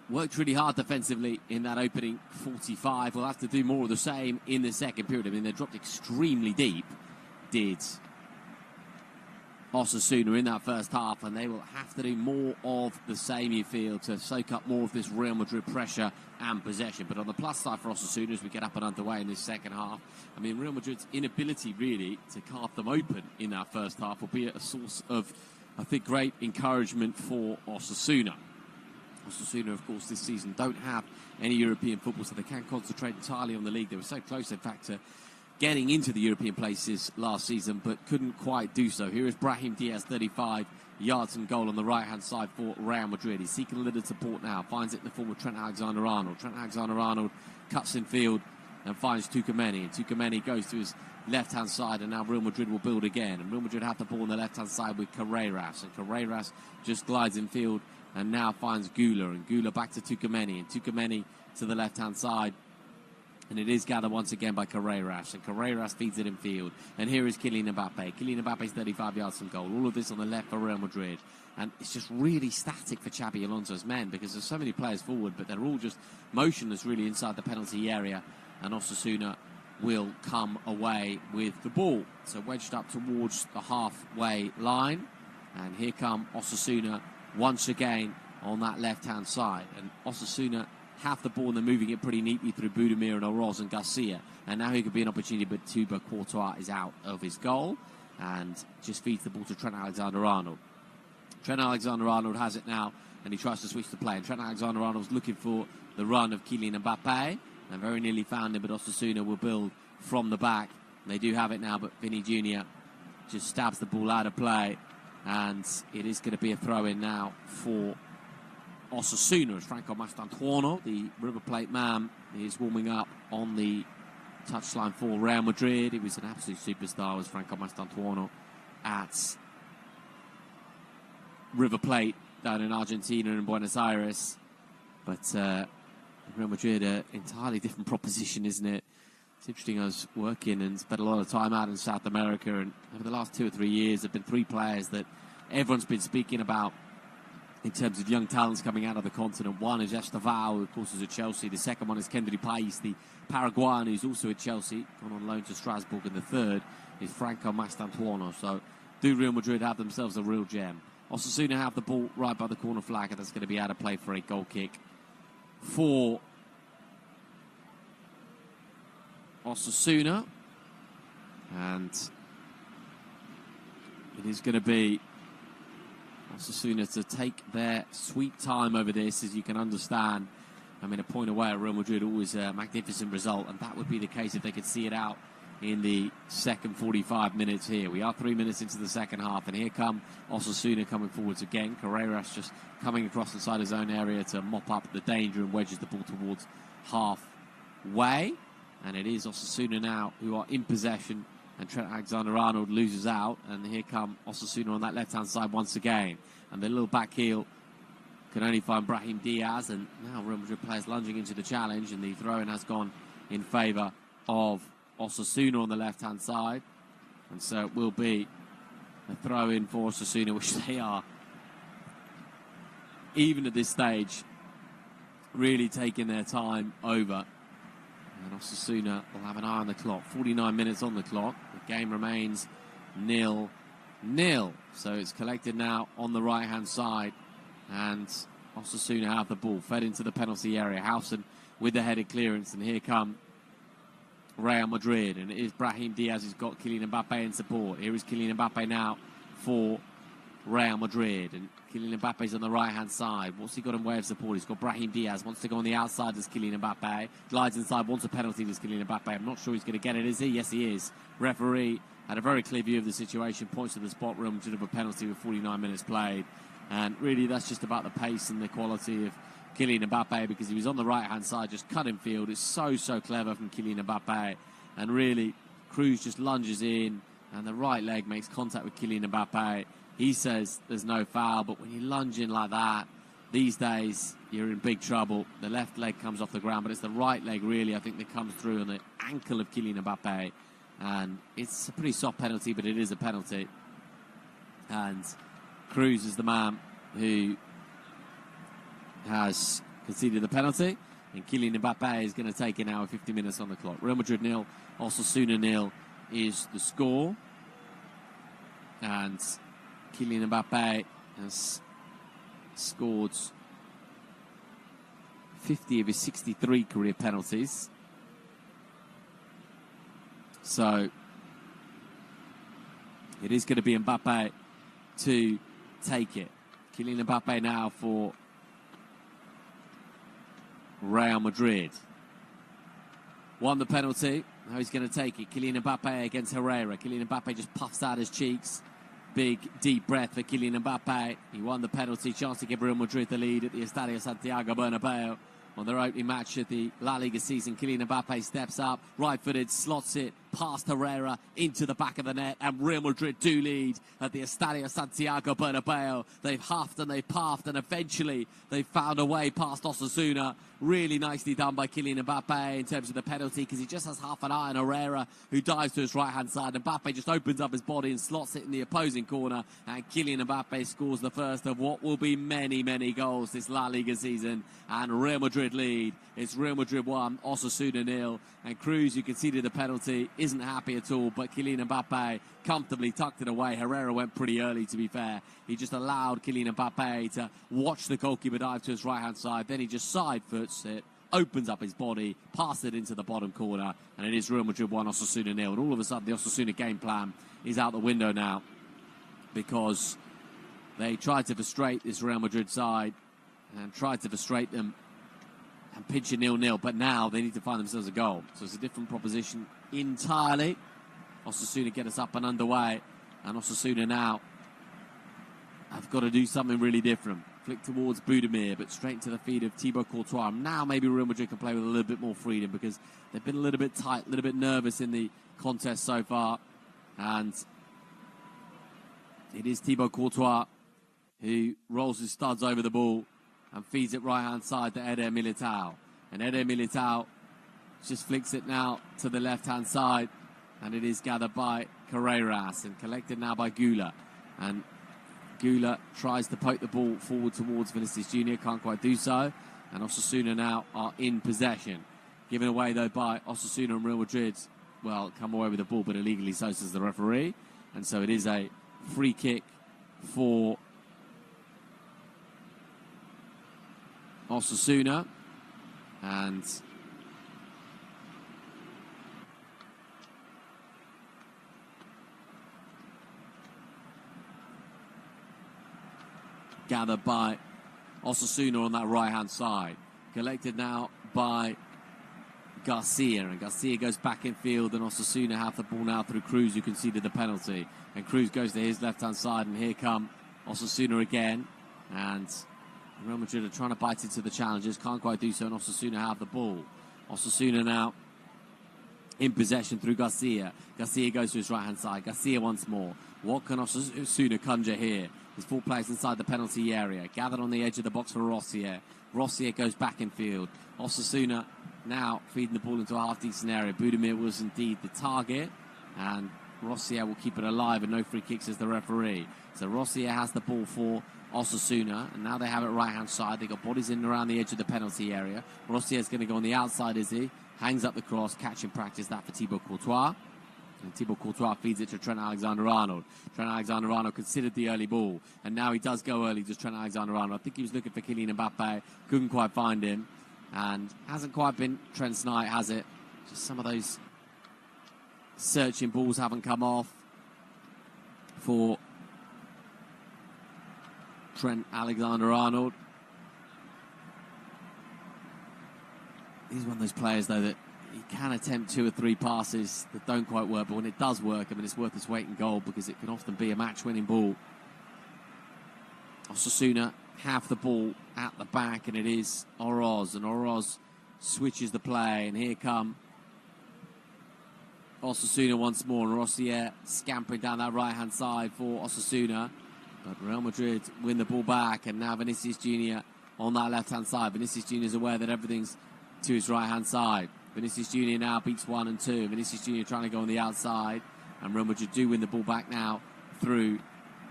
worked really hard defensively in that opening 45. We'll have to do more of the same in the second period. I mean, they dropped extremely deep, did Osasuna in that first half, and they will have to do more of the same, you feel, to soak up more of this Real Madrid pressure and possession. But on the plus side for Osasuna, as we get up and underway in this second half, I mean, Real Madrid's inability really to carve them open in that first half will be a source of, I think, great encouragement for Osasuna. Osasuna, of course, this season don't have any European football, so they can concentrate entirely on the league. They were so close, in fact, to getting into the European places last season, but couldn't quite do so. Here is Brahim Diaz, 35 yards and goal on the right-hand side for Real Madrid. He's seeking a little support now, finds it in the form of Trent Alexander-Arnold. Trent Alexander-Arnold cuts in field and finds Tukameni. And Tukameni goes to his left-hand side, and now Real Madrid will build again. And Real Madrid have the ball on the left-hand side with Carreras. And Carreras just glides in field and now finds Gula. And Gula back to Tukameni. And Tukameni to the left-hand side. And it is gathered once again by Carreras. And Carreras feeds it in field. And here is Kylian Mbappe. Kylian Mbappe's 35 yards from goal. All of this on the left for Real Madrid. And it's just really static for Xabi Alonso's men because there's so many players forward, but they're all just motionless really inside the penalty area. And Osasuna will come away with the ball. So wedged up towards the halfway line. And here come Osasuna once again on that left-hand side. And Osasuna have the ball and they're moving it pretty neatly through Budimir and Oroz and Garcia. And now here could be an opportunity, but Tuba Courtois is out of his goal and just feeds the ball to Trent Alexander-Arnold. Trent Alexander-Arnold has it now and he tries to switch the play. And Trent Alexander-Arnold's looking for the run of Kylian Mbappe and very nearly found him, but Osasuna will build from the back. They do have it now, but Vinny Jr. just stabs the ball out of play. And it is going to be a throw-in now for Osasuna as Franco Mastantuono, the River Plate man, is warming up on the touchline for Real Madrid. He was an absolute superstar, was Franco Mastantuono at River Plate down in Argentina and Buenos Aires. But Real Madrid, an entirely different proposition, isn't it? It's interesting, I was working and spent a lot of time out in South America, and over the last 2 or 3 years there have been 3 players that everyone's been speaking about in terms of young talents coming out of the continent. One is Estevao, who of course is at Chelsea. The second one is Kendry Pais, the Paraguayan, who's also at Chelsea, gone on loan to Strasbourg. And the third is Franco Mastantuono. So do Real Madrid have themselves a real gem? Osasuna have the ball right by the corner flag, and that's going to be out of play for a goal kick for Osasuna. And it is going to be Osasuna to take their sweet time over this, as you can understand. I mean, a point away at Real Madrid, always a magnificent result, and that would be the case if they could see it out in the second 45 minutes here. We are 3 minutes into the second half, and here come Osasuna coming forwards again. Carreras just coming across inside his own area to mop up the danger and wedges the ball towards halfway. And it is Osasuna now who are in possession, and Trent Alexander-Arnold loses out, and here come Osasuna on that left-hand side once again. And the little back heel can only find Brahim Diaz, and now Real Madrid players lunging into the challenge, and the throw-in has gone in favour of Osasuna on the left-hand side. And so it will be a throw-in for Osasuna, which they are, even at this stage, really taking their time over. And Osasuna will have an eye on the clock. 49 minutes on the clock. The game remains 0-0. So it's collected now on the right-hand side. And Osasuna have the ball. Fed into the penalty area. Housen with the headed clearance. And here come Real Madrid. And it is Brahim Diaz who's got Kylian Mbappe in support. Here is Kylian Mbappe now for Real Madrid. And Kylian Mbappe's on the right-hand side. What's he got in way of support? He's got Brahim Diaz. Wants to go on the outside as Kylian Mbappe. Glides inside. Wants a penalty as Kylian Mbappe. I'm not sure he's going to get it, is he? Yes, he is. Referee had a very clear view of the situation. Points to the spot. Real Madrid have a penalty with 49 minutes played. And really, that's just about the pace and the quality of Kylian Mbappe, because he was on the right-hand side, just cut in field. It's so clever from Kylian Mbappe. And really, Cruz just lunges in, and the right leg makes contact with Kylian Mbappe. He says there's no foul, but when you lunge in like that, these days, you're in big trouble. The left leg comes off the ground, but it's the right leg, really, I think, that comes through on the ankle of Kylian Mbappe. And it's a pretty soft penalty, but it is a penalty. And Cruz is the man who has conceded the penalty, and Kylian Mbappe is going to take it now with 50 minutes on the clock. Real Madrid 0, Osasuna 0 is the score. And Kylian Mbappe has scored 50 of his 63 career penalties. So it is going to be Mbappe to take it. Kylian Mbappe now for Real Madrid. Won the penalty. Now he's going to take it. Kylian Mbappe against Herrera. Kylian Mbappe just puffs out his cheeks. Big, deep breath for Kylian Mbappe. He won the penalty. Chance to give Real Madrid the lead at the Estadio Santiago Bernabeu. On their opening match of the La Liga season, Kylian Mbappe steps up, right-footed, slots it past Herrera into the back of the net, and Real Madrid do lead at the Estadio Santiago Bernabeu. They've huffed and they've puffed, and eventually they've found a way past Osasuna. Really nicely done by Kylian Mbappe in terms of the penalty, because he just has half an eye on Herrera, who dives to his right-hand side. Mbappe just opens up his body and slots it in the opposing corner, and Kylian Mbappe scores the first of what will be many, many goals this La Liga season, and Real Madrid lead. It's Real Madrid 1, Osasuna 0, and Cruz, who conceded the penalty, isn't happy at all, but Kylian Mbappe comfortably tucked it away. Herrera went pretty early, to be fair. He just allowed Kylian Mbappe to watch the goalkeeper dive to his right-hand side, then he just side foots it, opens up his body, passes it into the bottom corner, and it is Real Madrid 1, Osasuna 0. And all of a sudden, the Osasuna game plan is out the window now, because they tried to frustrate this Real Madrid side and tried to frustrate them and pitch a 0-0, but now they need to find themselves a goal. So it's a different proposition entirely. Osasuna get us up and underway, and Osasuna now have got to do something really different. Flick towards Budimir, but straight into the feet of Thibaut Courtois. Now maybe Real Madrid can play with a little bit more freedom, because they've been a little bit tight, a little bit nervous in the contest so far. And it is Thibaut Courtois who rolls his studs over the ball and feeds it right-hand side to Eder Militao. And Eder Militao just flicks it now to the left-hand side, and it is gathered by Carreras and collected now by Gula. And Gula tries to poke the ball forward towards Vinicius Junior, can't quite do so. And Osasuna now are in possession. Given away, though, by Osasuna, and Real Madrid, well, come away with the ball, but illegally so, says the referee. And so it is a free kick for Osasuna. And gathered by Osasuna on that right-hand side. Collected now by Garcia, and Garcia goes back in field, and Osasuna have the ball now through Cruz, who conceded the penalty. And Cruz goes to his left-hand side, and here come Osasuna again. And Real Madrid are trying to bite into the challenges, can't quite do so, and Osasuna have the ball. Osasuna now in possession through Garcia. Garcia goes to his right-hand side. Garcia once more. What can Osasuna conjure here? His full place inside the penalty area. Gathered on the edge of the box for Rossier. Rossier goes back in field. Osasuna now feeding the ball into a half-decent area. Budimir was indeed the target, and Rossier will keep it alive, and no free kicks as the referee. So Rossier has the ball for Osasuna, and now they have it right-hand side. They've got bodies in and around the edge of the penalty area. Rossier's going to go on the outside, is he? Hangs up the cross, catch and practice that for Thibaut Courtois. And Thibaut Courtois feeds it to Trent Alexander-Arnold. Trent Alexander-Arnold considered the early ball, and now he does go early, does Trent Alexander-Arnold. I think he was looking for Kylian Mbappe, couldn't quite find him, and hasn't quite been Trent's night, has it? Just some of those searching balls haven't come off for Trent Alexander-Arnold. He's one of those players, though, that he can attempt 2 or 3 passes that don't quite work, but when it does work, I mean, it's worth its weight in gold, because it can often be a match-winning ball. Osasuna have the ball at the back, and it is Oroz, and Oroz switches the play, and here come Osasuna once more, and Rossier scampering down that right-hand side for Osasuna, but Real Madrid win the ball back, and now Vinicius Junior on that left-hand side. Vinicius Junior is aware that everything's to his right-hand side. Vinicius Junior now beats 1 and 2. Vinicius Junior trying to go on the outside, and Real Madrid do win the ball back now through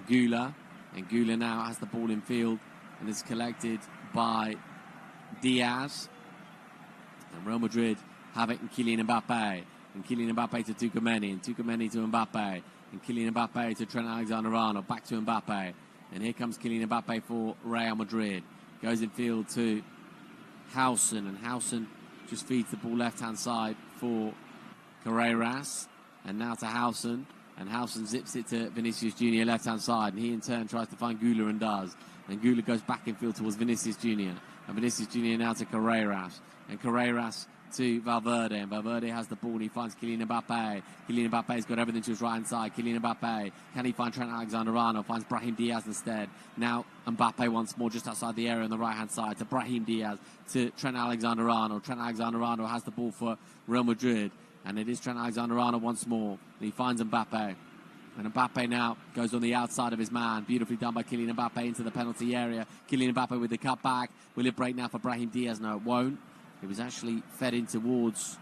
Gula, and Gula now has the ball in field, and is collected by Diaz. And Real Madrid have it in Kylian Mbappe. And Kylian Mbappe to Tuchemeni. And Tuchemeni to Mbappe. And Kylian Mbappe to Trent Alexander-Arnold. Back to Mbappe. And here comes Kylian Mbappe for Real Madrid. Goes in field to Howson. And Howson just feeds the ball left-hand side for Carreras. And now to Howson. And Howson zips it to Vinicius Junior left-hand side. And he in turn tries to find Gula and does. And Gula goes back in field towards Vinicius Junior. And Vinicius Junior now to Carreras. And Carreras to Valverde. And Valverde has the ball and he finds Kylian Mbappe. Kylian Mbappe's got everything to his right-hand side. Kylian Mbappe. Can he find Trent Alexander-Arnold? Finds Brahim Diaz instead. Now Mbappe once more just outside the area on the right-hand side to Brahim Diaz to Trent Alexander-Arnold. Trent Alexander-Arnold has the ball for Real Madrid. And it is Trent Alexander-Arnold once more. And he finds Mbappe. And Mbappe now goes on the outside of his man. Beautifully done by Kylian Mbappe into the penalty area. Kylian Mbappe with the cutback. Will it break now for Brahim Diaz? No, it won't. It was actually fed in towards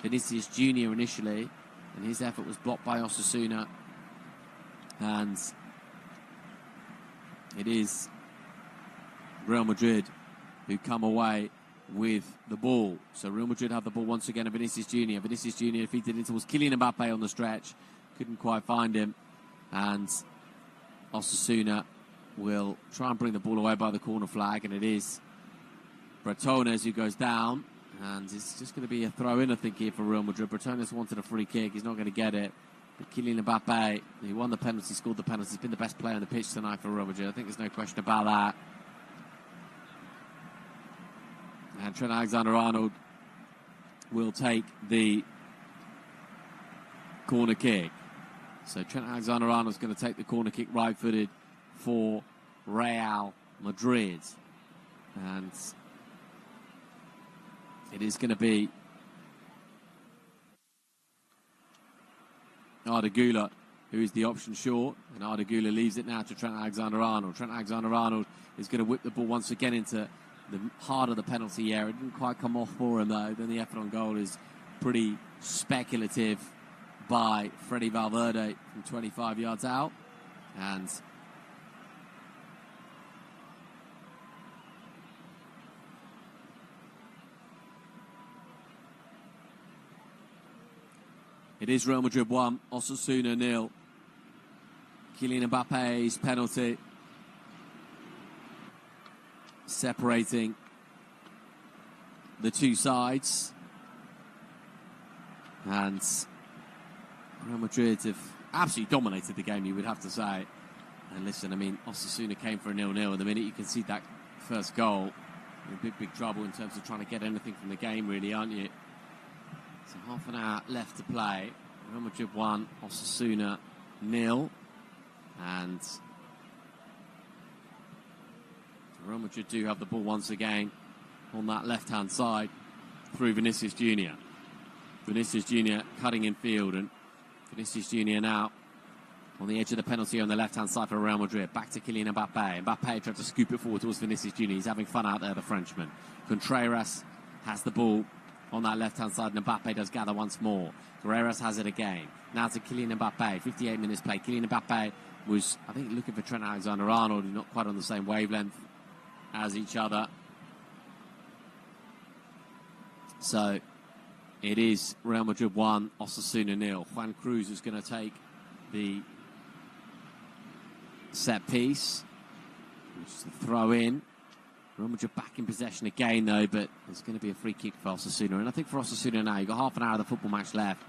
Vinicius Junior initially. And his effort was blocked by Osasuna. And it is Real Madrid who come away with the ball. So Real Madrid have the ball once again of Vinicius Junior. Vinicius Junior feeded in towards Kylian Mbappe on the stretch. Couldn't quite find him. And Osasuna will try and bring the ball away by the corner flag. And it is Bretones who goes down. And it's just going to be a throw-in, I think, here for Real Madrid. Bretones wanted a free kick. He's not going to get it. But Kylian Mbappe, he won the penalty, scored the penalty. He's been the best player on the pitch tonight for Real Madrid. I think there's no question about that. And Trent Alexander-Arnold will take the corner kick. So Trent Alexander-Arnold's going to take the corner kick right-footed for Real Madrid. And it is going to be Arda Güler who is the option short. And Arda Güler leaves it now to Trent Alexander-Arnold. Trent Alexander-Arnold is going to whip the ball once again into the heart of the penalty area. It didn't quite come off for him, though. Then the effort on goal is pretty speculative by Freddy Valverde from 25 yards out. And it is Real Madrid 1, Osasuna 0. Kylian Mbappe's penalty separating the two sides. And Real Madrid have absolutely dominated the game, you would have to say. And listen, I mean, Osasuna came for a 0-0. And the minute you concede that first goal, you're in big trouble in terms of trying to get anything from the game, really, aren't you? So half an hour left to play. Real Madrid 1, Osasuna 0. And Real Madrid do have the ball once again on that left-hand side through Vinicius Junior. Vinicius Junior cutting in field, and Vinicius Junior now on the edge of the penalty on the left-hand side for Real Madrid. Back to Kylian Mbappe. Mbappe tried to scoop it forward towards Vinicius Junior. He's having fun out there, the Frenchman. Contreras has the ball on that left-hand side, and Mbappe does gather once more. Carreras has it again. Now to Kylian Mbappe. 58 minutes play. Kylian Mbappe was, I think, looking for Trent Alexander-Arnold, not quite on the same wavelength as each other. So it is Real Madrid 1, Osasuna 0. Juan Cruz is going to take the set piece, which is the throw in. Real Madrid back in possession again, though, but there's going to be a free kick for Osasuna. And I think for Osasuna now, you've got half an hour of the football match left.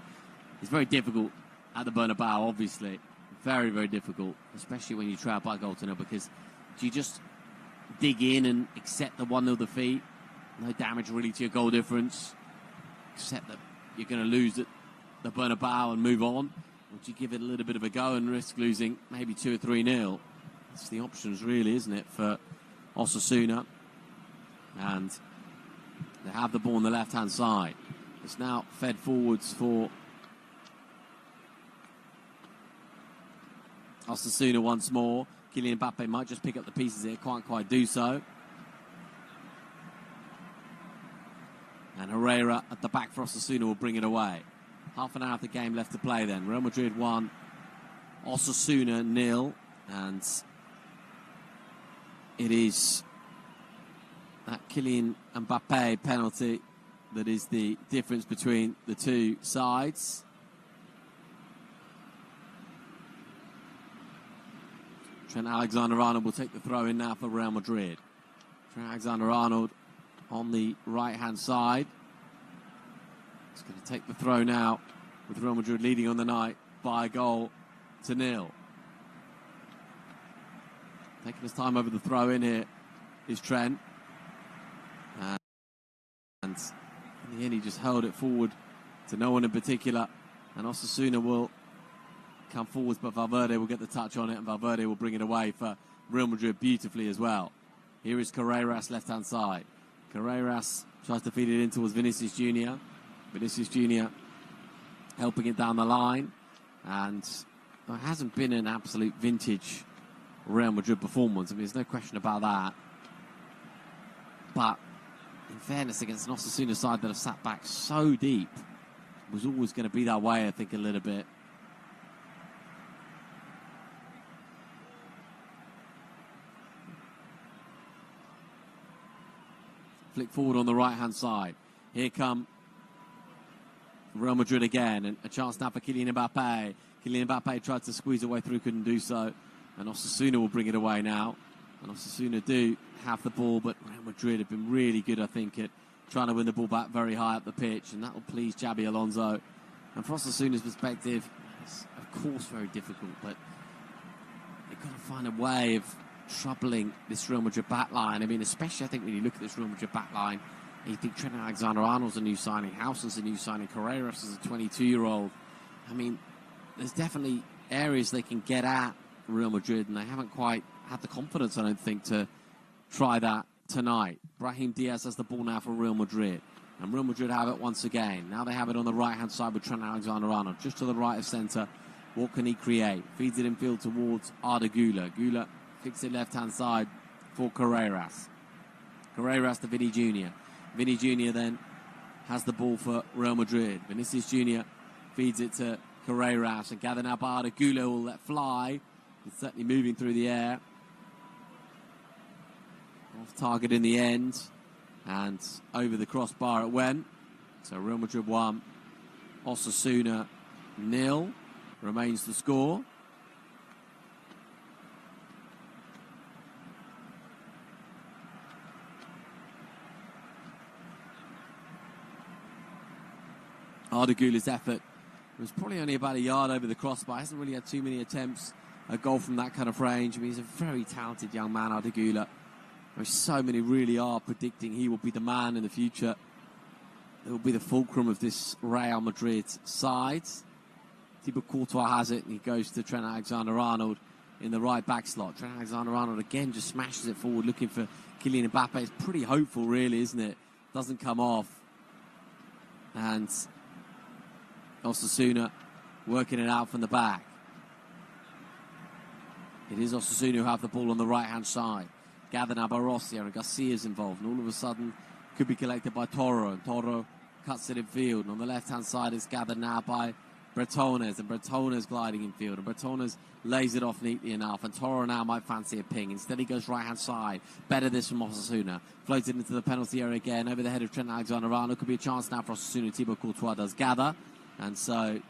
It's very difficult at the Bernabeu, obviously. Very, very difficult, especially when you trail by goal to nil, because do you just dig in and accept the 1-0 defeat? No damage really to your goal difference, except that you're going to lose at the Bernabeu and move on. Or do you give it a little bit of a go and risk losing maybe 2 or 3-0? It's the options, really, isn't it, for Osasuna? And they have the ball on the left-hand side. It's now fed forwards for Osasuna once more. Kylian Mbappe might just pick up the pieces here, can't quite do so. And Herrera at the back for Osasuna will bring it away. Half an hour of the game left to play then. Real Madrid 1, Osasuna 0. And it is that Kylian Mbappe penalty that is the difference between the two sides. Trent Alexander-Arnold will take the throw in now for Real Madrid. Trent Alexander-Arnold on the right-hand side. He's going to take the throw now with Real Madrid leading on the night by a goal to nil. Taking his time over the throw in here is Trent. And in the end, he just held it forward to no one in particular. And Osasuna will come forwards, but Valverde will get the touch on it, and Valverde will bring it away for Real Madrid beautifully as well. Here is Carreras, left-hand side. Carreras tries to feed it in towards Vinicius Jr. Vinicius Jr. helping it down the line. And it hasn't been an absolute vintage Real Madrid performance. I mean, there's no question about that. But in fairness, against an Osasuna side that have sat back so deep, it was always going to be that way, I think, a little bit. Flick forward on the right-hand side. Here come Real Madrid again, and a chance now for Kylian Mbappe. Kylian Mbappe tried to squeeze away through, couldn't do so. And Osasuna will bring it away now. And Osasuna do have the ball, but Real Madrid have been really good, I think, at trying to win the ball back very high up the pitch, and that will please Xabi Alonso. And from Osasuna's perspective, it's of course very difficult, but they've got to find a way of troubling this Real Madrid backline. I mean, especially I think when you look at this Real Madrid backline, you think Trent Alexander-Arnold's a new signing, Howson's a new signing, Carreras is a 22-year-old. I mean, there's definitely areas they can get at Real Madrid, and they haven't quite had the confidence, I don't think, to try that tonight. Brahim Diaz has the ball now for Real Madrid, and Real Madrid have it once again. Now they have it on the right-hand side with Trent Alexander-Arnold, just to the right of centre. What can he create? Feeds it in field towards Arda Güler. Güler kicks it left-hand side for Carreras. Carreras to Vinny Jr. Vinny Jr. then has the ball for Real Madrid. Vinicius Jr. feeds it to Carreras, and gathered now by Arda Güler will let fly. It's certainly moving through the air. Off target in the end, and over the crossbar it went. So Real Madrid 1, Osasuna 0 remains the score. Arda Güler's effort was probably only about a yard over the crossbar. Hasn't really had too many attempts at goal from that kind of range. I mean, he's a very talented young man, Arda Güler. So many really are predicting he will be the man in the future. It will be the fulcrum of this Real Madrid side. Thibaut Courtois has it, and he goes to Trent Alexander-Arnold in the right back slot. Trent Alexander-Arnold again just smashes it forward, looking for Kylian Mbappe. It's pretty hopeful, really, isn't it? Doesn't come off. And Osasuna working it out from the back. It is Osasuna who have the ball on the right-hand side. Gathered now by Rossi, and Garcia's involved, and all of a sudden could be collected by Toro, and Toro cuts it in field, and on the left-hand side is gathered now by Bretones, and Bretones gliding in field, and Bretones lays it off neatly enough, and Toro now might fancy a ping. Instead he goes right-hand side. Better this from Osasuna. Floats it into the penalty area again, over the head of Trent Alexander-Arnold. Could be a chance now for Osasuna. Thibaut Courtois does gather, and so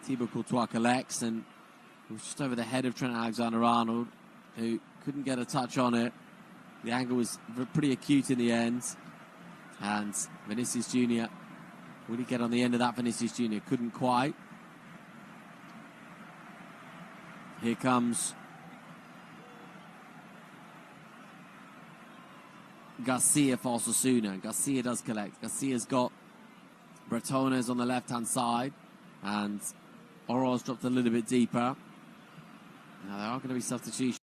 Thibaut Courtois collects, and it was just over the head of Trent Alexander-Arnold, who couldn't get a touch on it. The angle was pretty acute in the end. And Vinicius Jr., would he get on the end of that? Vinicius Jr. couldn't quite. Here comes Garcia for Osasuna. Garcia does collect. Garcia's got Bretones on the left-hand side. And Oro's dropped a little bit deeper. Now there are going to be substitutions.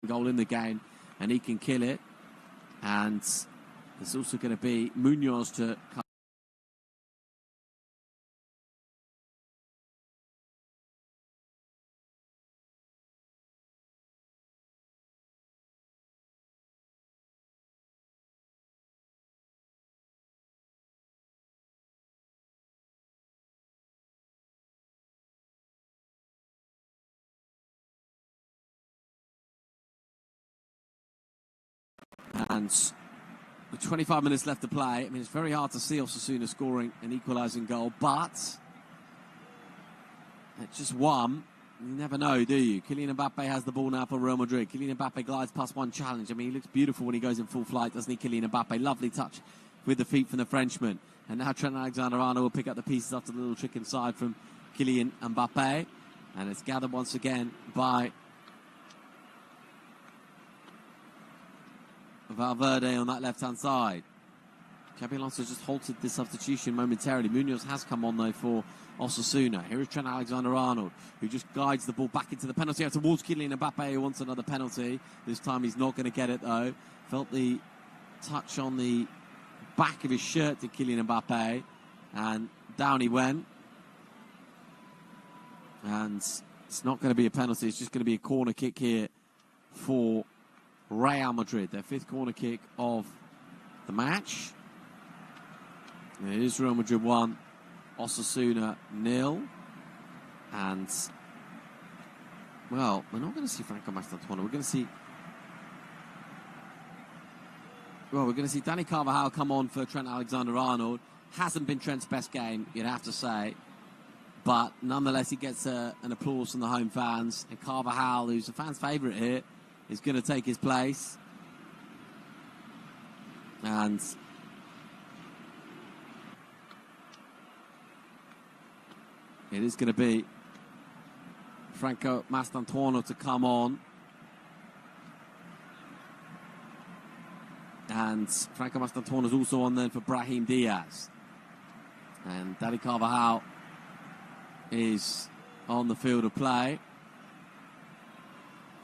goal in the game, and he can kill it. And there's also going to be Munoz to come. And with 25 minutes left to play, I mean, it's very hard to see Osasuna scoring an equalising goal, but at just one, you never know, do you? Kylian Mbappe has the ball now for Real Madrid. Kylian Mbappe glides past one challenge. I mean, he looks beautiful when he goes in full flight, doesn't he, Kylian Mbappe? Lovely touch with the feet from the Frenchman. And now Trent Alexander-Arnold will pick up the pieces after the little trick inside from Kylian Mbappe. And it's gathered once again by Valverde on that left-hand side. Xabi Alonso just halted this substitution momentarily. Munoz has come on, though, for Osasuna. Here is Trent Alexander-Arnold, who just guides the ball back into the penalty area towards Kylian Mbappe, who wants another penalty. This time he's not going to get it, though. Felt the touch on the back of his shirt to Kylian Mbappe, and down he went. And it's not going to be a penalty. It's just going to be a corner kick here for Real Madrid, their fifth corner kick of the match. It is Real Madrid 1, Osasuna 0. And, well, we're not going to see Franco Mastantuono. We're going to see... Well, we're going to see Dani Carvajal come on for Trent Alexander-Arnold. Hasn't been Trent's best game, you'd have to say. But, nonetheless, he gets an applause from the home fans. And Carvajal, who's a fan's favourite here, is going to take his place. And it is going to be Franco Mastantuono to come on. And Franco Mastantuono is also on then for Brahim Diaz. And Dani Carvajal is on the field of play.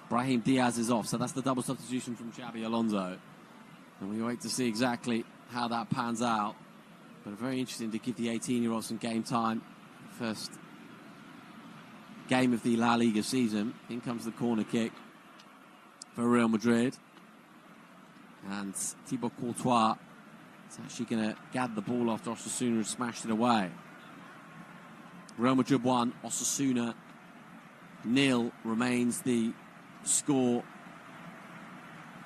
Brahim Diaz is off, so that's the double substitution from Xabi Alonso. And we wait to see exactly how that pans out. But very interesting to give the 18-year-old some game time. First game of the La Liga season. In comes the corner kick for Real Madrid. And Thibaut Courtois is actually going to gather the ball after Osasuna has smashed it away. Real Madrid 1, Osasuna 0 remains the score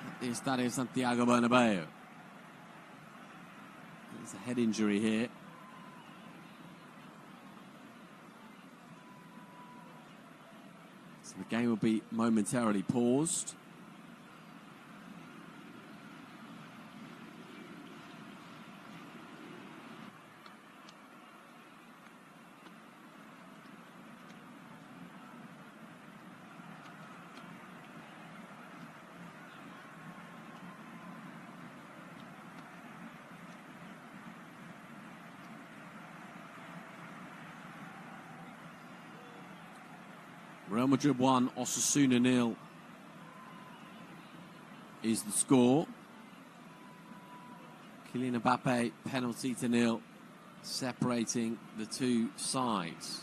at the Estadio Santiago Bernabeu. There's a head injury here. So the game will be momentarily paused. Real Madrid 1, Osasuna 0 is the score. Kylian Mbappe penalty to 0, separating the two sides.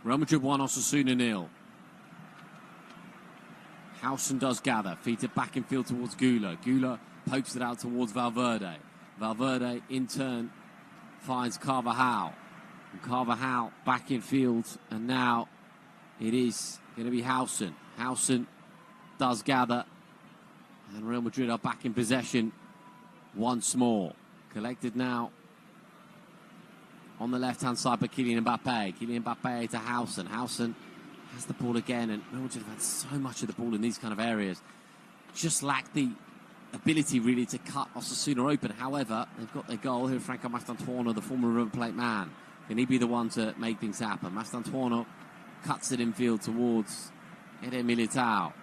Real Madrid 1, Osasuna 0. Howson does gather, feeds it back in field towards Gula. Gula pokes it out towards Valverde. Valverde, in turn, finds Carvajal. And Carvajal back in field, and now it is going to be Howson. Howson does gather. And Real Madrid are back in possession once more. Collected now on the left-hand side by Kylian Mbappe. Kylian Mbappe to Howson. Howson has the ball again, and Real Madrid have had so much of the ball in these kind of areas. Just lack the ability, really, to cut Osasuna open. However, they've got their goal here. Franco Mastantuono, the former River Plate man. Can he be the one to make things happen? Mastantuono cuts it infield towards Eder Militao.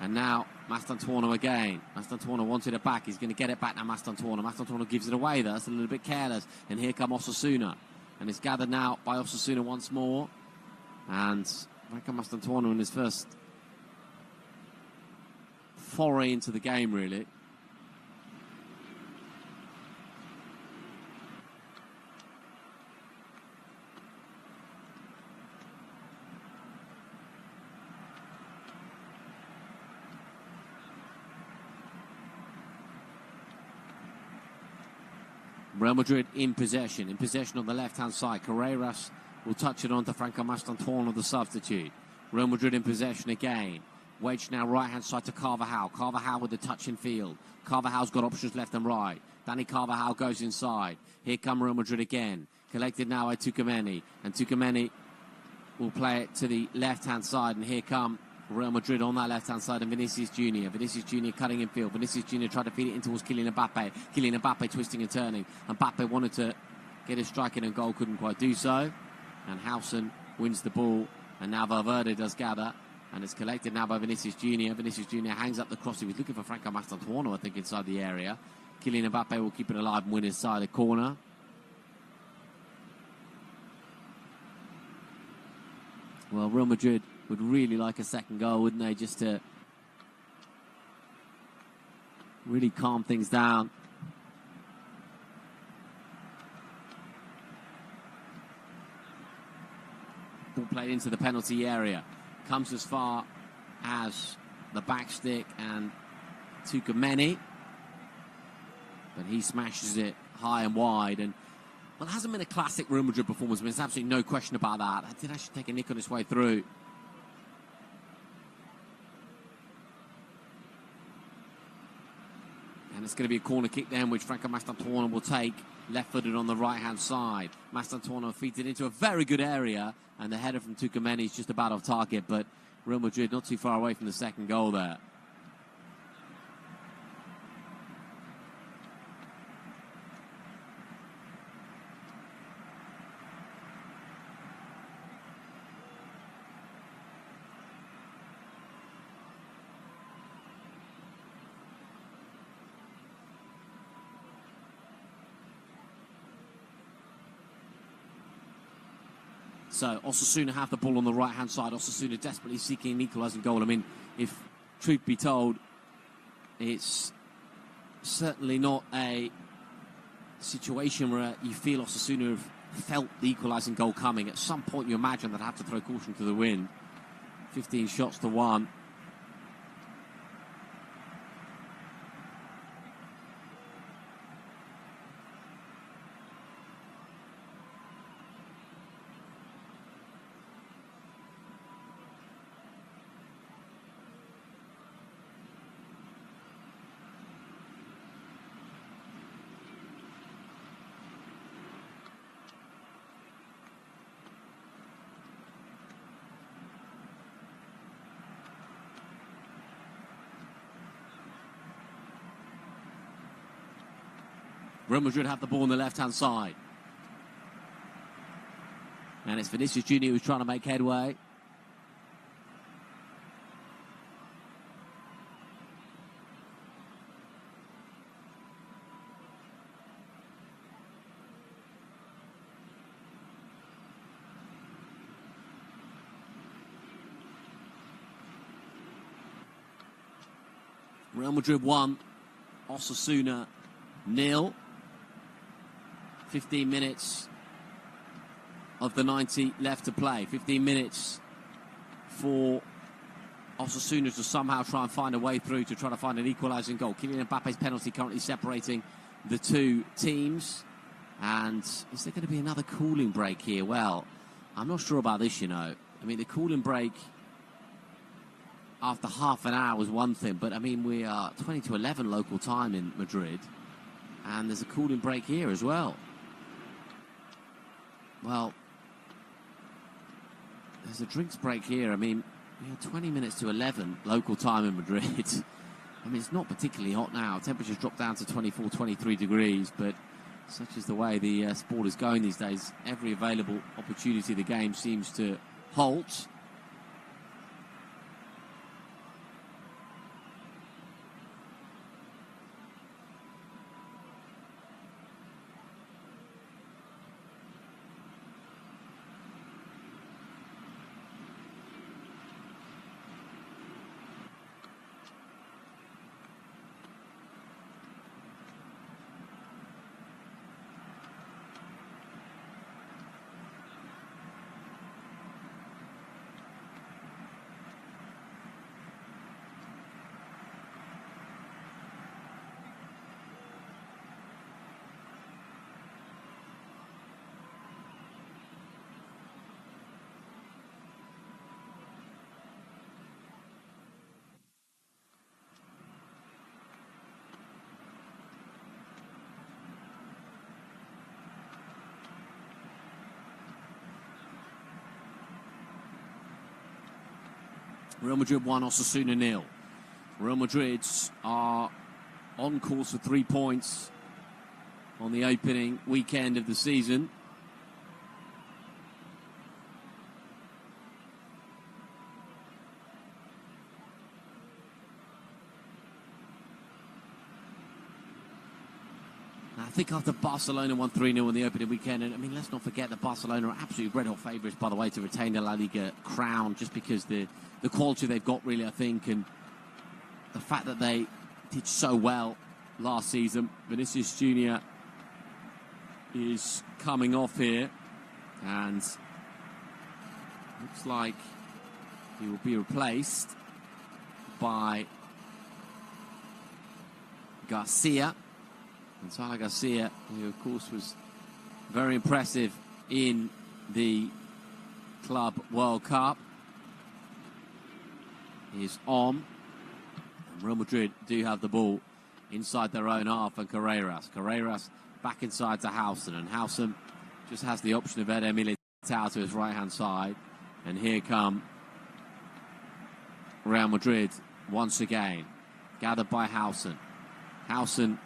And now Mastantuono again. Mastantuono wanted it back. He's going to get it back now, Mastantuono. Mastantuono gives it away, though. That's a little bit careless. And here come Osasuna. And it's gathered now by Osasuna once more. And Franco Mastantuono in his first foray into the game, really. Real Madrid in possession on the left-hand side. Carreras will touch it on to Franco Mastantuono, the substitute. Real Madrid in possession again. Wedge now right-hand side to Carvajal. Carvajal with the touch in field. Carvajal's got options left and right. Dani Carvajal goes inside. Here come Real Madrid again. Collected now by Tchouaméni. And Tchouaméni will play it to the left-hand side. And here come Real Madrid on that left-hand side, and Vinicius Junior. Vinicius Junior cutting in field. Vinicius Junior tried to feed it in towards Kylian Mbappe. Kylian Mbappe twisting and turning. Mbappe wanted to get his strike in and goal, couldn't quite do so. And Howson wins the ball, and now Valverde does gather. And it's collected now by Vinicius Junior. Vinicius Junior hangs up the cross. He was looking for Franco Mastantuono, I think, inside the area. Kylian Mbappe will keep it alive and win inside the corner. Well, Real Madrid would really like a second goal, wouldn't they, just to really calm things down. Ball played into the penalty area. Comes as far as the back stick and Tchouaméni. But he smashes it high and wide. And, well, it hasn't been a classic Real Madrid performance, but there's absolutely no question about that. That did actually take a nick on its way through. And it's going to be a corner kick then, which Franco Mastantuono will take, left-footed on the right-hand side. Mastantuono feeds it into a very good area, and the header from Tchouaméni is just about off target, but Real Madrid not too far away from the second goal there. So Osasuna have the ball on the right-hand side. Osasuna desperately seeking an equalising goal. I mean, if truth be told, it's certainly not a situation where you feel Osasuna have felt the equalising goal coming. At some point, you imagine they'd have to throw caution to the wind. 15 shots to 1. Real Madrid have the ball on the left-hand side. And it's Vinicius Junior who's trying to make headway. Real Madrid 1, Osasuna 0. 15 minutes of the 90 left to play. 15 minutes for Osasuna to somehow try and find a way through to try to find an equalising goal. Kylian Mbappe's penalty currently separating the two teams. And is there going to be another cooling break here? Well, I'm not sure about this, you know. I mean, the cooling break after half an hour was one thing, but I mean, we are 20 to 11 local time in Madrid, and there's a cooling break here as well. Well, there's a drinks break here. I mean, we are 20 minutes to 11 local time in Madrid. I mean, it's not particularly hot now. Temperatures dropped down to 24, 23 degrees, but such is the way the sport is going these days. Every available opportunity the game seems to halt. Real Madrid 1, Osasuna 0. Real Madrid are on course for 3 points on the opening weekend of the season. I think after Barcelona won 3-0 in the opening weekend, and I mean, let's not forget that Barcelona are absolutely red-hot favourites, by the way, to retain the La Liga crown, just because the quality they've got, really, I think, and the fact that they did so well last season. Vinicius Jr. is coming off here, and looks like he will be replaced by Garcia. Gonzalo Garcia, who of course was very impressive in the Club World Cup, is on. And Real Madrid do have the ball inside their own half, and Carreras back inside to Howson, and Howson just has the option of Eder Militao to his right hand side, and here come Real Madrid once again, gathered by Howson. Howson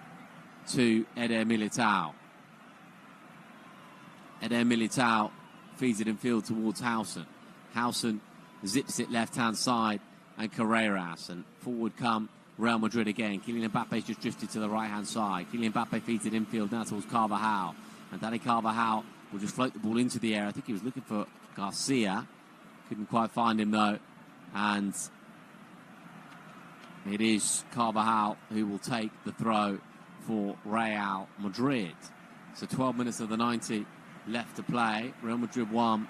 to Eder Militao. Eder Militao feeds it in field towards Howson. Howson zips it left-hand side, and Carreras. And forward come Real Madrid again. Kylian Mbappe's just drifted to the right-hand side. Kylian Mbappe feeds it in field now towards Carvajal. And Dani Carvajal will just float the ball into the air. I think he was looking for Garcia. Couldn't quite find him, though. And it is Carvajal who will take the throw for Real Madrid. So 12 minutes of the 90 left to play. Real Madrid 1.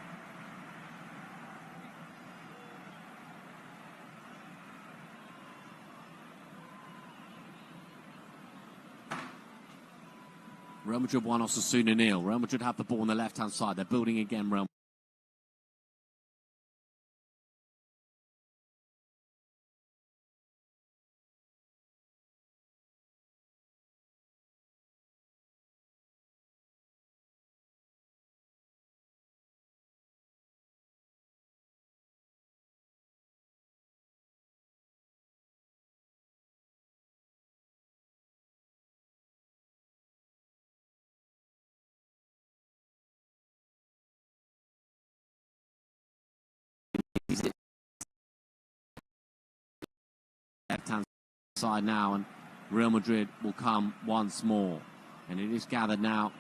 Real Madrid 1, Osasuna 0. Real Madrid have the ball on the left-hand side. They're building again, Real left-hand side now, and Real Madrid will come once more. And it is gathered now.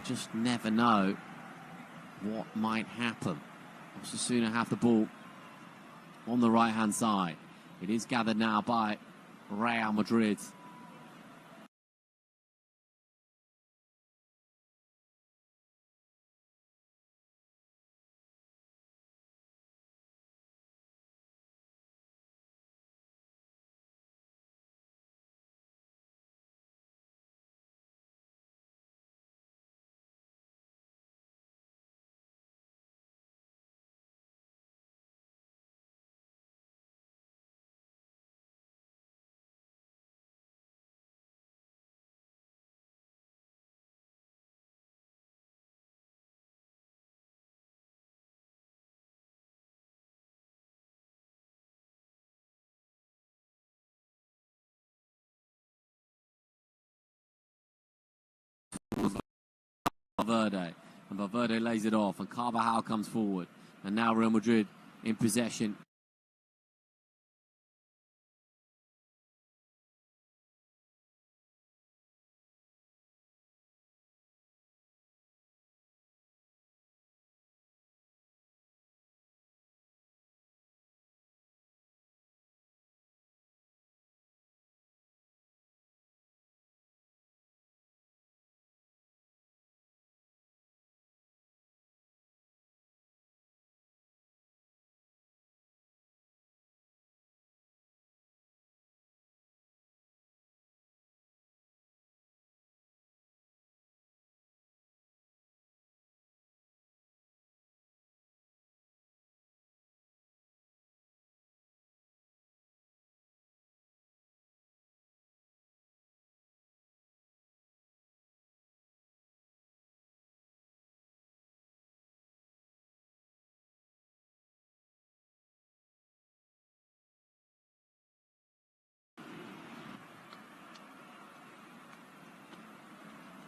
Just never know what might happen. Osasuna have the ball on the right-hand side. It is gathered now by Real Madrid. Valverde. And Valverde lays it off, and Carvajal comes forward. And now Real Madrid in possession.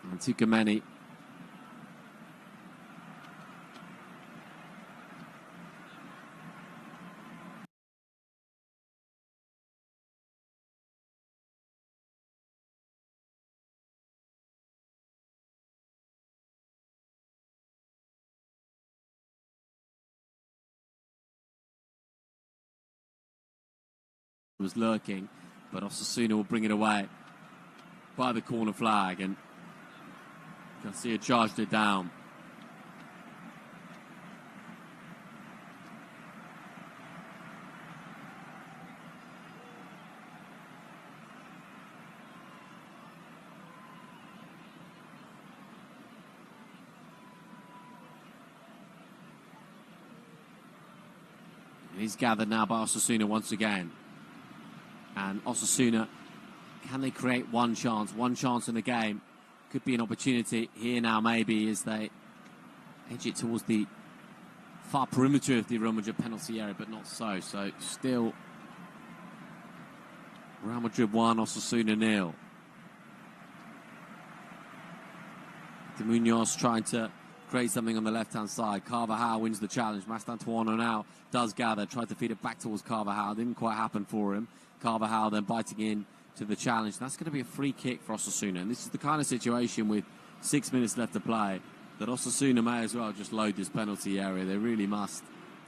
And Tukameni. Was lurking, but Osasuna will bring it away by the corner flag, and Garcia charged it down. And he's gathered now by Osasuna once again. And Osasuna, can they create one chance in the game? Could be an opportunity here now, maybe, as they edge it towards the far perimeter of the Real Madrid penalty area, but not so. So still Real Madrid 1, Osasuna 0. De Munoz trying to create something on the left-hand side. Carvajal wins the challenge. Mastantuono now does gather, tried to feed it back towards Carvajal. Didn't quite happen for him. Carvajal then biting in to the challenge. That's going to be a free kick for Osasuna. And this is the kind of situation with 6 minutes left to play that Osasuna may as well just load this penalty area. They really must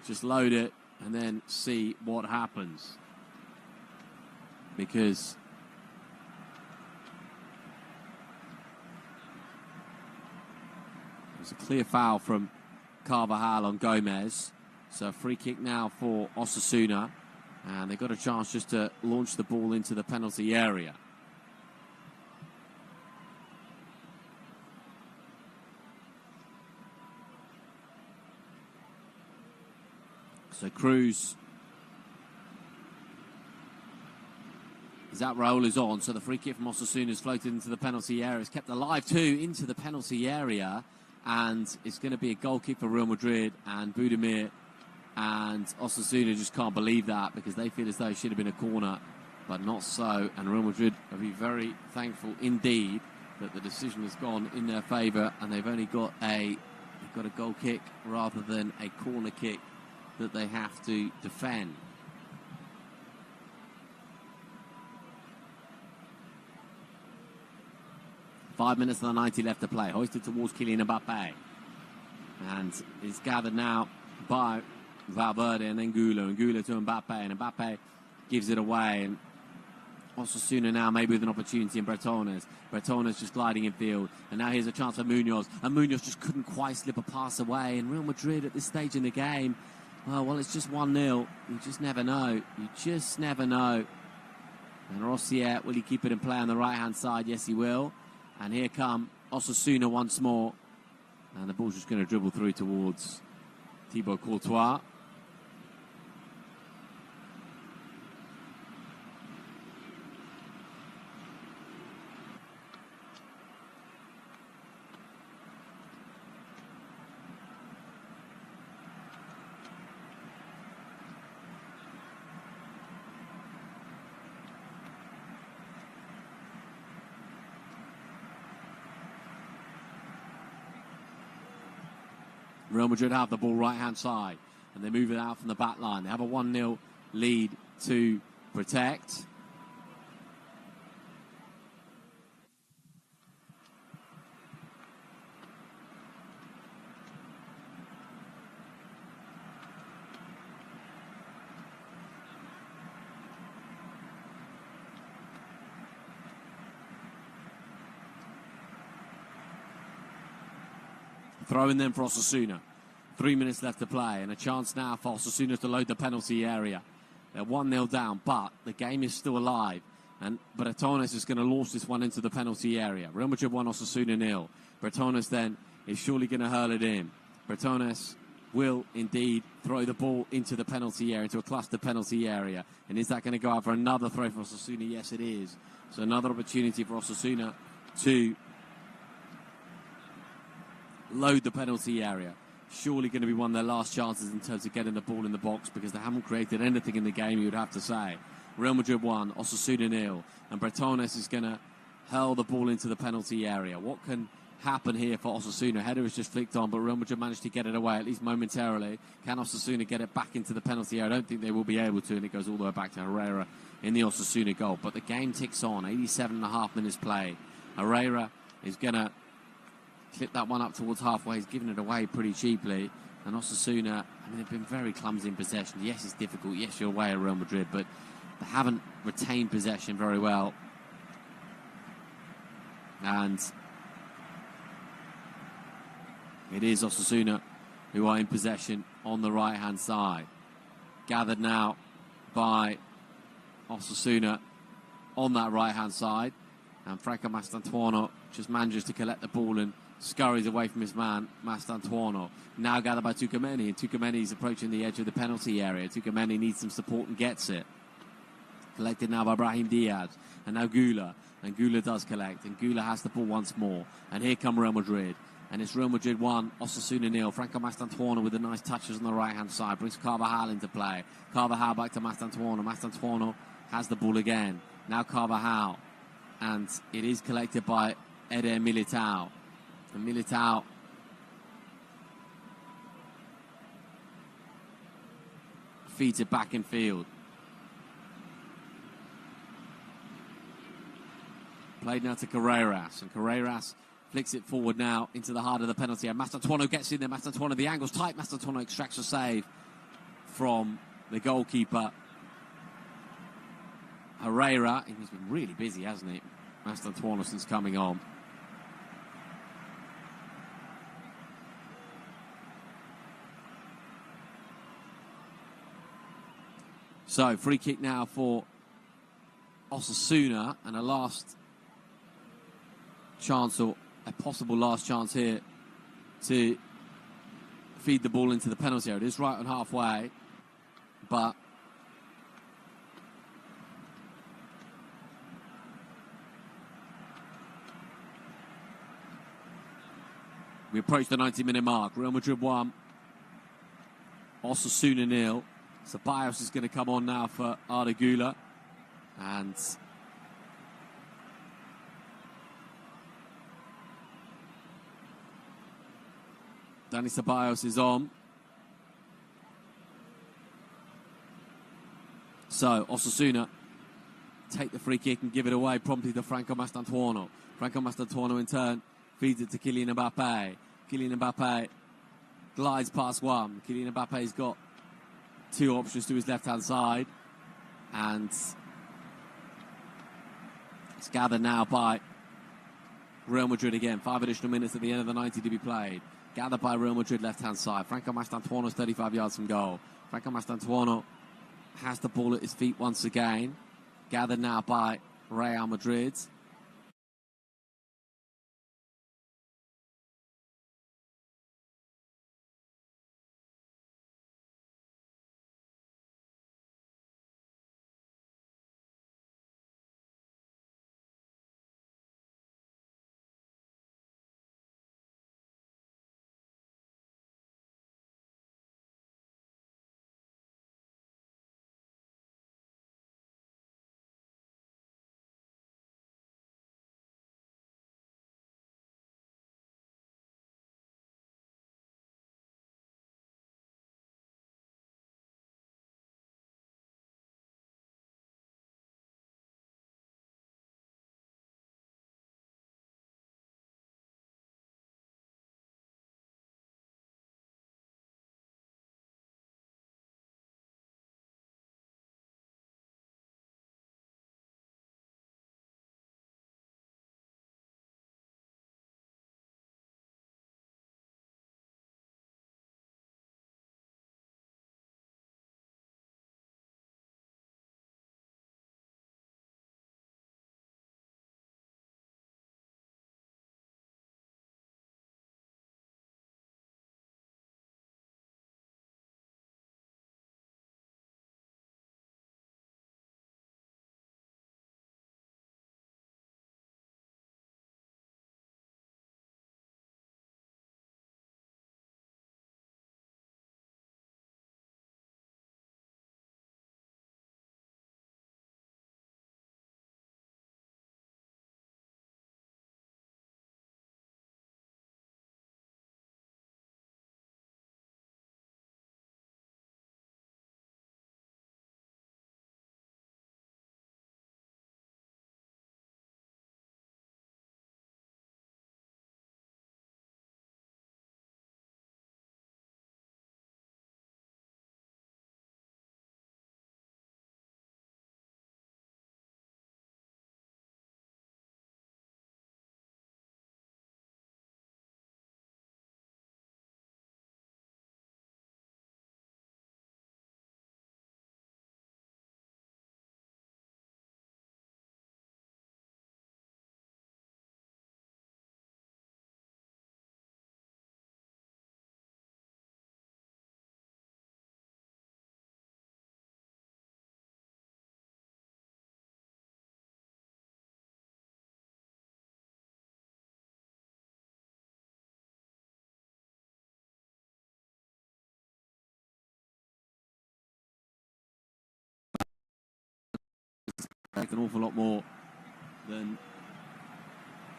just load it and then see what happens. Because there's a clear foul from Carvajal on Gomez. So a free kick now for Osasuna. And they've got a chance just to launch the ball into the penalty area. So Cruz. Raul is on, so the free kick from Osasuna is floated into the penalty area. It's kept alive too into the penalty area. And it's going to be a goal kick for Real Madrid, and Budimir and Osasuna just can't believe that, because they feel as though it should have been a corner, but not so. And Real Madrid will be very thankful indeed that the decision has gone in their favour, and they've got a goal kick rather than a corner kick that they have to defend. Five minutes and 90 left to play. Hoisted towards Kylian Mbappe, and is gathered now by Valverde and then Gulo to Mbappe, and Mbappe gives it away, and Osasuna now maybe with an opportunity in Bretones just gliding in field, and now here's a chance for Munoz, and Munoz just couldn't quite slip a pass away. And Real Madrid at this stage in the game, well, it's just 1-0. You just never know. And Rossier, will he keep it in play on the right hand side? Yes, he will. And here come Osasuna once more, and the ball's just going to dribble through towards Thibaut Courtois. Real Madrid have the ball right-hand side, and they move it out from the back line. They have a 1-0 lead to protect. Throwing them for Osasuna. 3 minutes left to play, and a chance now for Osasuna to load the penalty area. They're 1-0 down, but the game is still alive. And Bretones is going to launch this one into the penalty area. Real Madrid 1, Osasuna 0. Bretones then is surely going to hurl it in. Bretones will indeed throw the ball into the penalty area, into a cluster penalty area. And is that going to go out for another throw for Osasuna? Yes, it is. So another opportunity for Osasuna to load the penalty area. Surely going to be one of their last chances in terms of getting the ball in the box, because they haven't created anything in the game, you would have to say. Real Madrid 1, Osasuna 0, and Bretones is going to hurl the ball into the penalty area. What can happen here for Osasuna? Header is just flicked on, but Real Madrid managed to get it away, at least momentarily. Can Osasuna get it back into the penalty area? I don't think they will be able to, and it goes all the way back to Herrera in the Osasuna goal. But the game ticks on, 87.5 minutes played. Herrera is going to clip that one up towards halfway. He's given it away pretty cheaply. And Osasuna, I mean, they've been very clumsy in possession. Yes, it's difficult. Yes, you're away at Real Madrid, but they haven't retained possession very well. And it is Osasuna who are in possession on the right-hand side. Gathered now by Osasuna on that right-hand side. And Franco Mastantuono just manages to collect the ball and scurries away from his man, Mastantuono. Now gathered by Tucumeni, and Tucumeni is approaching the edge of the penalty area. Tucumeni needs some support and gets it. Collected now by Brahim Diaz, and now Gula. And Gula does collect, and Gula has the ball once more. And here come Real Madrid. And it's Real Madrid 1, Osasuna 0. Franco Mastantuono with the nice touches on the right-hand side. Brings Carvajal into play. Carvajal back to Mastantuono. Mastantuono has the ball again. Now Carvajal. And it is collected by Eder Militao. And Militao feeds it back in field. Played now to Carreras, and Carreras flicks it forward now into the heart of the penalty. And Mastantuono gets in there. Mastantuono, the angle's tight. Mastantuono extracts a save from the goalkeeper. Herrera, he's been really busy, hasn't he? Mastantuono since coming on. So, free kick now for Osasuna, and a last chance, or a possible last chance here, to feed the ball into the penalty area. It is right on halfway, but we approach the 90-minute mark. Real Madrid 1, Osasuna 0. Ceballos is going to come on now for Arda Güler. And Dani Ceballos is on. So Osasuna take the free kick and give it away promptly to Franco Mastantuono. Franco Mastantuono in turn feeds it to Kylian Mbappe. Kylian Mbappe glides past one. Kylian Mbappe's got two options to his left-hand side. And it's gathered now by Real Madrid again. 5 additional minutes at the end of the 90 to be played. Gathered by Real Madrid left-hand side. Franco Mastantuono's 35 yards from goal. Franco Mastantuono has the ball at his feet once again. Gathered now by Real Madrid. an awful lot more than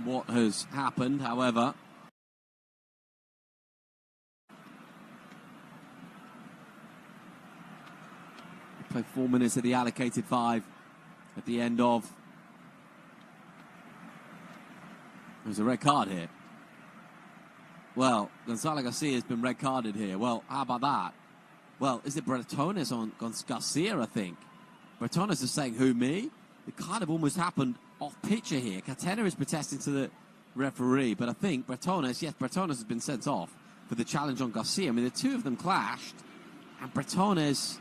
what has happened. However, we play 4 minutes at the allocated 5 at the end of. There's a red card here. Well, Gonzalo Garcia has been red carded here. Well, how about that? Well, is it Bretones on Garcia, I think? Bretones is saying, who, me? It kind of almost happened off picture here. Catena is protesting to the referee, but I think Bretones has been sent off for the challenge on Garcia. I mean, the two of them clashed, and Bretones,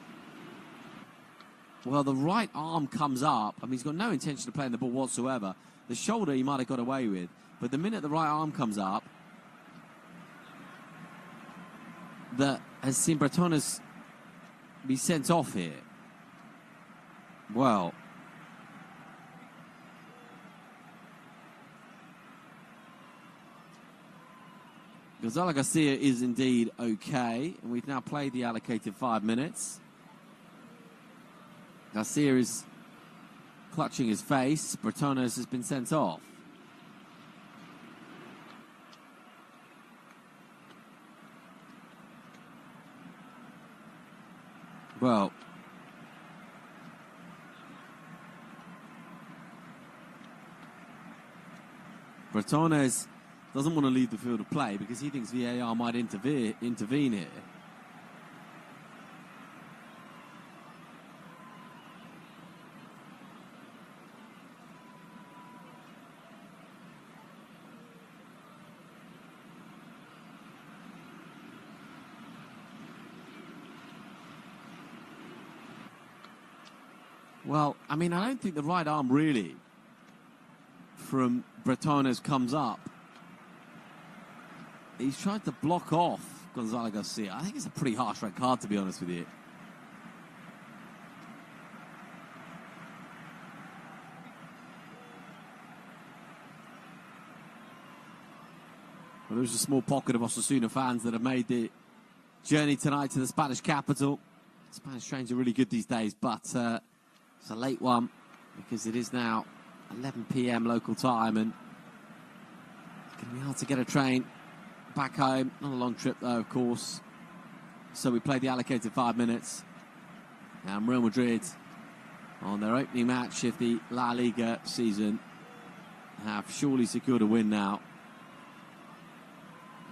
well, the right arm comes up. I mean, he's got no intention of playing the ball whatsoever. The shoulder he might have got away with, but the minute the right arm comes up, that has seen Bretones be sent off here. Well, Gonzalo Garcia is indeed okay, and we've now played the allocated 5 minutes. Garcia is clutching his face. Bretones has been sent off. Well, Bretones doesn't want to leave the field of play because he thinks VAR might intervene here. Well, I mean, I don't think the right arm really from Bretones comes up. He's tried to block off Gonzalo Garcia. I think it's a pretty harsh red card, to be honest with you. Well, there's a small pocket of Osasuna fans that have made the journey tonight to the Spanish capital. Spanish trains are really good these days, but it's a late one because it is now 11 p.m. local time, and it's going to be hard to get a train back home. Not a long trip, though, of course. So we played the allocated 5 minutes. And Real Madrid, on their opening match of the La Liga season, have surely secured a win now.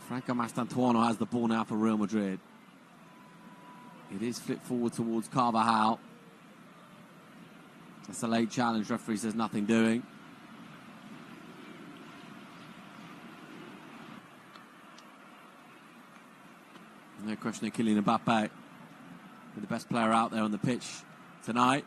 Franco Mastantuono has the ball now for Real Madrid. It is flipped forward towards Carvajal. That's a late challenge. Referee says nothing doing. No question of Kylian Mbappe, the best player out there on the pitch tonight.